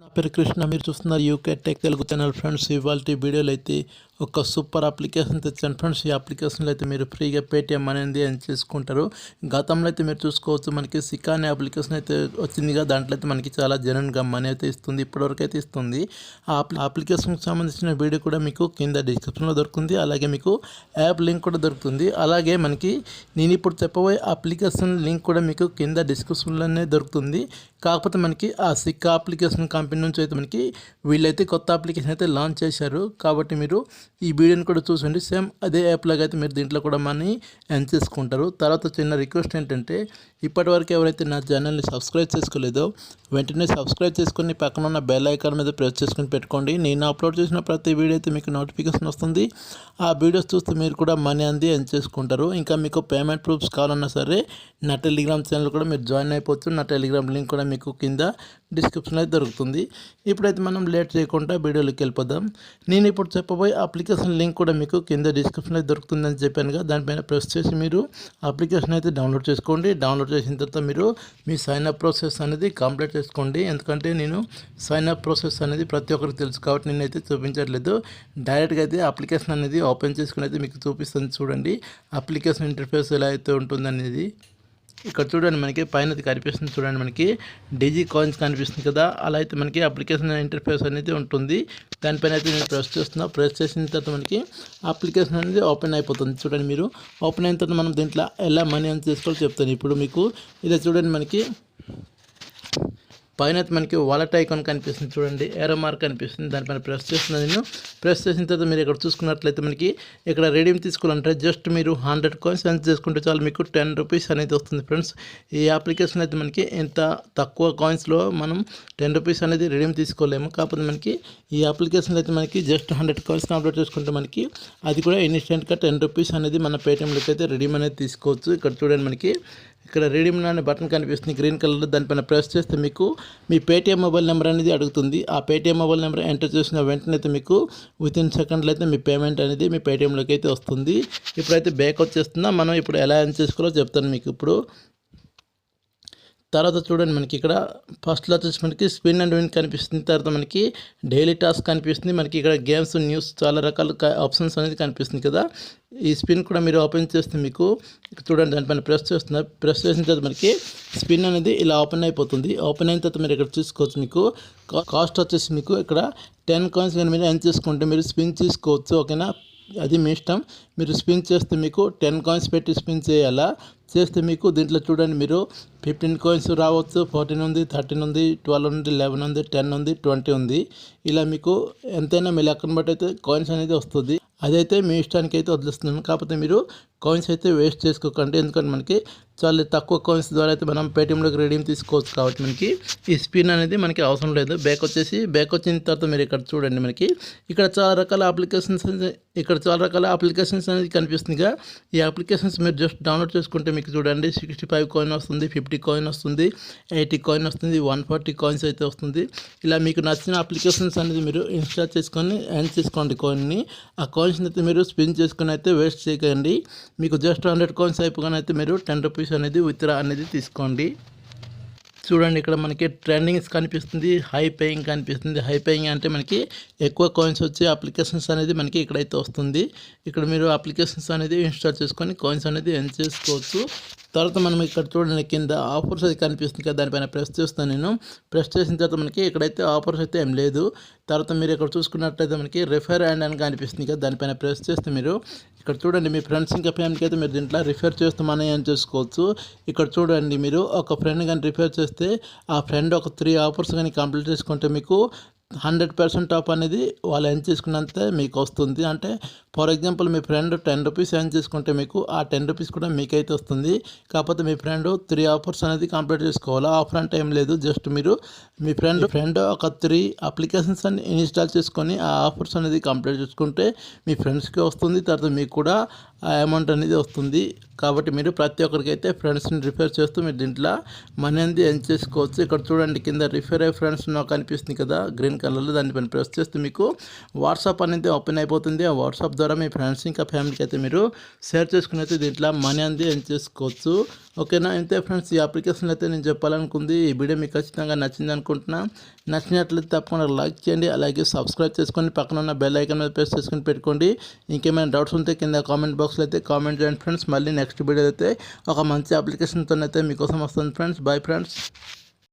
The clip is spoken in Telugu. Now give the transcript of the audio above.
నా పేరు కృష్ణ. మీరు చూస్తున్నారు UK tech Telugu channel. Friends, ఇవాళ వీడియోలో అయితే ఒక సూపర్ అప్లికేషన్ తెచ్చాను ఫ్రెండ్స్. ఈ అప్లికేషన్లో అయితే మీరు ఫ్రీగా పేటిఎం అనేది ఎర్న్ చేసుకుంటారు. గతంలో అయితే మీరు చూసుకోవచ్చు, మనకి సిక్కా అనే అప్లికేషన్ అయితే వచ్చిందిగా. దాంట్లో అయితే మనకి చాలా జెన్యూన్గా మనీ అయితే ఇస్తుంది, ఇప్పటివరకు అయితే ఇస్తుంది. ఆ అప్లికేషన్కి సంబంధించిన వీడియో కూడా మీకు కింద డిస్క్రిప్షన్లో దొరుకుతుంది. అలాగే మీకు యాప్ లింక్ కూడా దొరుకుతుంది. అలాగే మనకి నేను ఇప్పుడు చెప్పబోయే అప్లికేషన్ లింక్ కూడా మీకు కింద డిస్క్రిప్షన్లోనే దొరుకుతుంది. కాకపోతే మనకి ఆ సిక్కా అప్లికేషన్ కంపెనీ నుంచి అయితే మనకి వీళ్ళైతే కొత్త అప్లికేషన్ అయితే లాంచ్ చేశారు. కాబట్టి మీరు ఈ వీడియోని కూడా చూసండి. సేమ్ అదే యాప్ లాగా అయితే మీరు దీంట్లో కూడా మనీ ఎర్న్ చేసుకుంటారు. తర్వాత చిన్న రిక్వెస్ట్ ఏంటంటే, ఇప్పటివరకు ఎవరైతే నా ఛానల్ని సబ్స్క్రైబ్ చేసుకోలేదో వెంటనే సబ్స్క్రైబ్ చేసుకొని పక్కన ఉన్న బెల్ ఐకాన్ మీద ప్రెస్ చేసుకొని పెట్టుకోండి. నేను అప్లోడ్ చేసిన ప్రతి వీడియో అయితే మీకు నోటిఫికేషన్ వస్తుంది. ఆ వీడియోస్ చూస్తే మీరు కూడా మనీ అంది ఎర్న్ చేసుకుంటారు. ఇంకా మీకు పేమెంట్ ప్రూఫ్స్ కావాలన్నా సరే నా టెలిగ్రామ్ ఛానల్ కూడా మీరు జాయిన్ అయిపోవచ్చు. నా టెలిగ్రామ్ లింక్ కూడా మీకు కింద డిస్క్రిప్షన్లో అయితే దొరుకుతుంది. ఇప్పుడైతే మనం లేట్ చేయకుండా వీడియోలోకి వెళ్ళిపోదాం. నేను ఇప్పుడు చెప్పబోయే అప్లికేషన్ లింక్ కూడా మీకు కింద డిస్క్రిప్షన్లో దొరుకుతుందని చెప్పానుగా. దానిపైన ప్రెస్ చేసి మీరు అప్లికేషన్ అయితే డౌన్లోడ్ చేసుకోండి. డౌన్లోడ్ చేసిన తర్వాత మీరు మీ సైన్ అప్ ప్రాసెస్ అనేది కంప్లీట్ చేసుకోండి. ఎందుకంటే నేను సైన్ అప్ ప్రాసెస్ అనేది ప్రతి ఒక్కరికి తెలుసు కాబట్టి నేనైతే చూపించట్లేదు. డైరెక్ట్గా అయితే అప్లికేషన్ అనేది ఓపెన్ చేసుకుని అయితే మీకు చూపిస్తుంది. చూడండి అప్లికేషన్ ఇంటర్ఫేస్ ఎలా అయితే ఉంటుందనేది. ఇక్కడ చూడండి, మనకి పైన కనిపిస్తుంది. చూడండి, మనకి డీజీ కాయిన్స్ కనిపిస్తుంది కదా. అలా అయితే మనకి అప్లికేషన్ ఇంటర్ఫేస్ అనేది ఉంటుంది. దానిపైన అయితే నేను ప్రెస్ చేస్తున్నా. ప్రెస్ చేసిన తర్వాత మనకి అప్లికేషన్ అనేది ఓపెన్ అయిపోతుంది. చూడండి, మీరు ఓపెన్ అయిన తర్వాత మనం దీంట్లో ఎలా మనీ అని చేసుకోవాలో చెప్తాను ఇప్పుడు మీకు. ఇదే చూడండి, మనకి పైన మనకి వాలెట్ ఐకాన్ కనిపిస్తుంది. చూడండి, ఏరో మార్క్ కనిపిస్తుంది. దానిపైన ప్రెస్ చేస్తున్నాను నేను. ప్రెస్ చేసిన తర్వాత మీరు ఇక్కడ చూసుకున్నట్లయితే మనకి ఇక్కడ రెడీమ్ తీసుకోవాలంటే జస్ట్ మీరు 100 కాయిన్స్ ఎర్న్ చేసుకుంటే చాలు మీకు 10 రూపీస్ అనేది వస్తుంది ఫ్రెండ్స్. ఈ అప్లికేషన్ అయితే మనకి ఎంత తక్కువ కాయిన్స్లో మనం 10 రూపీస్ అనేది రెడీమ్ తీసుకోలేము. కాకపోతే మనకి ఈ అప్లికేషన్లో అయితే మనకి జస్ట్ 100 కాయిన్స్ కంప్లీట్ చేసుకుంటే మనకి అది కూడా ఇన్స్టెంట్గా 10 రూపీస్ అనేది మన పేటిఎంలోకి అయితే రెడీమ్ అనేది తీసుకోవచ్చు. ఇక్కడ చూడండి, మనకి ఇక్కడ రెడీమ్ అనే బటన్ కనిపిస్తుంది గ్రీన్ కలర్లో. దానిపైన ప్రెస్ చేస్తే మీకు మీ పేటిఎం మొబైల్ నెంబర్ అనేది అడుగుతుంది. ఆ పేటిఎం మొబైల్ నెంబర్ ఎంటర్ చేసిన వెంటనే అయితే మీకు వితిన్ సెకండ్లో అయితే మీ పేమెంట్ అనేది మీ పేటిఎంలోకి అయితే వస్తుంది. ఇప్పుడైతే బ్యాక్ వచ్చేస్తుందా, మనం ఇప్పుడు ఎలా ఎర్న్ చేసుకోవాలో చెప్తాను మీకు ఇప్పుడు. తర్వాత చూడండి, మనకి ఇక్కడ ఫస్ట్లో వచ్చేసి మనకి స్పిన్ అండ్ విన్ కనిపిస్తుంది. తర్వాత మనకి డైలీ టాస్క్ కనిపిస్తుంది. మనకి ఇక్కడ గేమ్స్, న్యూస్, చాలా రకాల ఆప్షన్స్ అనేది కనిపిస్తుంది కదా. ఈ స్పిన్ కూడా మీరు ఓపెన్ చేస్తే మీకు చూడండి, దానిపైన ప్రెస్ చేస్తున్నారు. ప్రెస్ చేసిన తర్వాత మనకి స్పిన్ అనేది ఇలా ఓపెన్ అయిపోతుంది. ఓపెన్ అయిన తర్వాత మీరు ఇక్కడ చూసుకోవచ్చు, మీకు కాస్ట్ వచ్చేసి మీకు ఇక్కడ 10 కాయిన్స్ కానీ మీరు ఎర్న్ చేసుకుంటే మీరు స్పిన్ చేసుకోవచ్చు. ఓకేనా, అది మీ ఇష్టం. మీరు స్పిన్ చేస్తే మీకు 10 కాయిన్స్ పెట్టి స్పిన్ చేయాలా. చేస్తే మీకు దీంట్లో చూడండి, మీరు 15 కాయిన్స్ రావచ్చు, 14 ఉంది, 13 ఉంది, 12 ఉంది, 11 ఉంది, 10 ఉంది, 20 ఉంది. ఇలా మీకు ఎంతైనా మీ లెక్కను బట్టి అయితే కాయిన్స్ అనేది వస్తుంది. అదైతే మీ ఇష్టానికి అయితే వదిలేస్తున్నాను. కాకపోతే మీరు కాయిన్స్ అయితే వేస్ట్ చేసుకోకండి. ఎందుకంటే మనకి చాలా తక్కువ కాయిన్స్ ద్వారా అయితే మనం పేటిఎంలోకి రెడీమ్ తీసుకోవచ్చు. కాబట్టి మనకి ఈ స్పిన్ అనేది మనకి అవసరం లేదు. బ్యాక్ వచ్చిన తర్వాత మీరు ఇక్కడ చూడండి, మనకి ఇక్కడ చాలా రకాల అప్లికేషన్స్ అనేది కనిపిస్తుందిగా. ఈ అప్లికేషన్స్ మీరు జస్ట్ డౌన్లోడ్ చేసుకుంటే మీకు చూడండి 65 కాయిన్ వస్తుంది, 50 కాయిన్ వస్తుంది, 80 కాయిన్ వస్తుంది, 140 కాయిన్స్ అయితే వస్తుంది. ఇలా మీకు నచ్చిన అప్లికేషన్స్ అనేది మీరు ఇన్స్టాల్ చేసుకొని ఎర్న్ చేసుకోండి కాయిన్ని. ఆ కాయిన్స్ అయితే మీరు స్పిన్ చేసుకొని అయితే వేస్ట్ చేయకండి. మీకు జస్ట్ 100 కాయిన్స్ అయిపోగానే అయితే మీరు 10 రూపీస్ అనేది విత్డ్రా అనేది తీసుకోండి. చూడండి, ఇక్కడ మనకి ట్రెండింగ్స్ కనిపిస్తుంది, హై పేయింగ్ కనిపిస్తుంది. హై పేయింగ్ అంటే మనకి ఎక్కువ కాయిన్స్ వచ్చే అప్లికేషన్స్ అనేది మనకి ఇక్కడైతే వస్తుంది. ఇక్కడ మీరు అప్లికేషన్స్ అనేది ఇన్స్టాల్ చేసుకొని కాయిన్స్ అనేది ఎర్న్ చేసుకోవచ్చు. తర్వాత మనం ఇక్కడ చూడండి, కింద ఆఫర్స్ అది కనిపిస్తుంది కదా. దానిపైన ప్రెస్ చేస్తాను నేను. ప్రెస్ చేసిన తర్వాత మనకి ఇక్కడైతే ఆఫర్స్ అయితే ఏం లేదు. తర్వాత మీరు ఇక్కడ చూసుకున్నట్లయితే మనకి రిఫర్ అండ్ అని కనిపిస్తుంది కదా. దానిపైన ప్రెస్ చేస్తే మీరు ఇక్కడ చూడండి, మీ ఫ్రెండ్స్ ఇంకా ఫ్యామిలీకి అయితే మీరు దీంట్లో రిఫర్ చేస్తూ మనీ ఎర్న్ చేసుకోవచ్చు. ఇక్కడ చూడండి, మీరు ఒక ఫ్రెండ్ కానీ రిఫర్ చేస్తే ఆ ఫ్రెండ్ ఒక 3 ఆఫర్స్ కానీ కంప్లీట్ చేసుకుంటే మీకు 100% ఆఫ్ అనేది వాళ్ళు ఎర్న్ చేసుకున్నంత మీకు వస్తుంది. అంటే for example me friend 10 rupees earn చేసుకుంటే మీకు ఆ 10 రూపీస్ కూడా మీకైతే వస్తుంది. కాకపోతే మీ ఫ్రెండ్ 3 ఆఫర్స్ అనేది కంప్లీట్ చేసుకోవాలి. ఆఫర్ అంటే ఏం లేదు, జస్ట్ మీరు మీ ఫ్రెండ్ ఒక 3 అప్లికేషన్స్ అని ఇన్స్టాల్ చేసుకొని ఆ ఆఫర్స్ అనేది కంప్లీట్ చేసుకుంటే మీ ఫ్రెండ్స్కి వస్తుంది. తర్వాత మీకు కూడా ఆ అమౌంట్ అనేది వస్తుంది. కాబట్టి మీరు ప్రతి ఒక్కరికైతే ఫ్రెండ్స్ని రిఫర్ చేస్తూ మీరు దీంట్లో మనీ అనేది ఎర్న్ చేసుకోవచ్చు. ఇక్కడ చూడండి కింద రిఫర్ అయ్యే ఫ్రెండ్స్ నాకు కనిపిస్తుంది కదా గ్రీన్ కలర్లో, దానిపైన ప్రెస్ చేస్తే మీకు వాట్సాప్ అనేది ఓపెన్ అయిపోతుంది. ఆ వాట్సాప్ ద్వారా మీ ఫ్రెండ్స్ ఇంకా ఫ్యామిలీకి అయితే మీరు షేర్ చేసుకుని అయితే దీంట్లో మనీ అనేది ఎర్న్ చేసుకోవచ్చు. ఓకేనా, ఇంతే ఫ్రెండ్స్ ఈ అప్లికేషన్ అయితే నేను చెప్పాలనుకుంది. ఈ వీడియో మీకు ఖచ్చితంగా నచ్చింది అనుకుంటున్నా. నచ్చినట్లయితే తప్పకుండా లైక్ చేయండి, అలాగే సబ్స్క్రైబ్ చేసుకొని పక్కన ఉన్న బెల్ ఐకాన్ మీద ప్రెస్ చేసుకొని పెట్టుకోండి. ఇంకేమైనా డౌట్స్ ఉంటే కింద కామెంట్ బాక్స్లో అయితే కామెంట్ చేయండి ఫ్రెండ్స్. మళ్ళీ నెక్స్ట్ వీడియో అయితే ఒక మంచి అప్లికేషన్తో అయితే మీకోసం వస్తుంది ఫ్రెండ్స్. Bye friends.